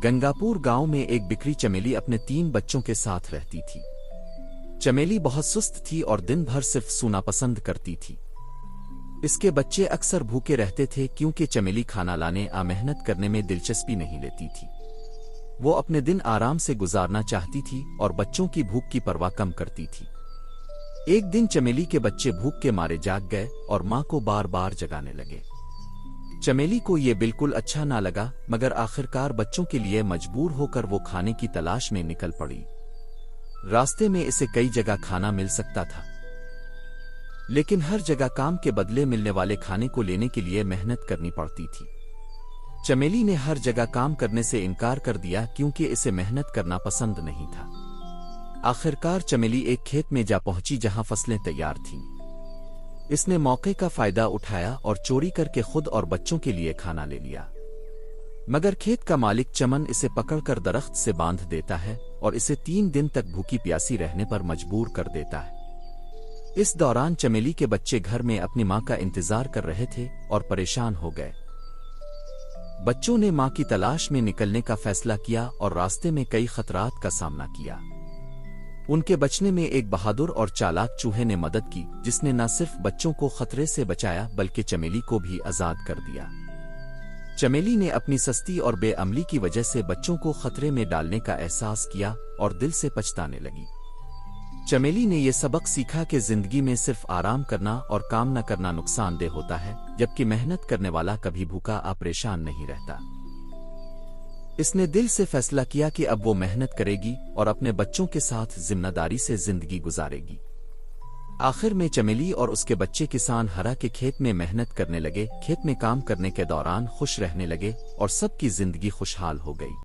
गंगापुर गांव में एक बिक्री चमेली अपने 3 बच्चों के साथ रहती थी। चमेली बहुत सुस्त थी और दिन भर सिर्फ सोना पसंद करती थी। इसके बच्चे अक्सर भूखे रहते थे क्योंकि चमेली खाना लाने या मेहनत करने में दिलचस्पी नहीं लेती थी। वो अपने दिन आराम से गुजारना चाहती थी और बच्चों की भूख की परवाह कम करती थी। एक दिन चमेली के बच्चे भूख के मारे जाग गए और मां को बार बार जगाने लगे। चमेली को ये बिल्कुल अच्छा ना लगा, मगर आखिरकार बच्चों के लिए मजबूर होकर वो खाने की तलाश में निकल पड़ी। रास्ते में इसे कई जगह खाना मिल सकता था, लेकिन हर जगह काम के बदले मिलने वाले खाने को लेने के लिए मेहनत करनी पड़ती थी। चमेली ने हर जगह काम करने से इनकार कर दिया क्योंकि इसे मेहनत करना पसंद नहीं था। आखिरकार चमेली एक खेत में जा पहुंची जहां फसलें तैयार थीं। इसने मौके का फायदा उठाया और चोरी करके खुद और बच्चों के लिए खाना ले लिया। मगर खेत का मालिक चमन इसे पकड़कर दरख्त से बांध देता है और इसे 3 दिन तक भूखी प्यासी रहने पर मजबूर कर देता है। इस दौरान चमेली के बच्चे घर में अपनी मां का इंतजार कर रहे थे और परेशान हो गए। बच्चों ने मां की तलाश में निकलने का फैसला किया और रास्ते में कई खतरात का सामना किया। उनके बचने में एक बहादुर और चालाक चूहे ने मदद की, जिसने न सिर्फ बच्चों को खतरे से बचाया बल्कि चमेली को भी आजाद कर दिया। चमेली ने अपनी सस्ती और बेअमली की वजह से बच्चों को खतरे में डालने का एहसास किया और दिल से पछताने लगी। चमेली ने यह सबक सीखा कि जिंदगी में सिर्फ आराम करना और काम न करना नुकसानदेह होता है, जबकि मेहनत करने वाला कभी भूखा या परेशान नहीं रहता। इसने दिल से फैसला किया कि अब वो मेहनत करेगी और अपने बच्चों के साथ जिम्मेदारी से जिंदगी गुजारेगी। आखिर में चमेली और उसके बच्चे किसान हरा के खेत में मेहनत करने लगे, खेत में काम करने के दौरान खुश रहने लगे और सबकी जिंदगी खुशहाल हो गई।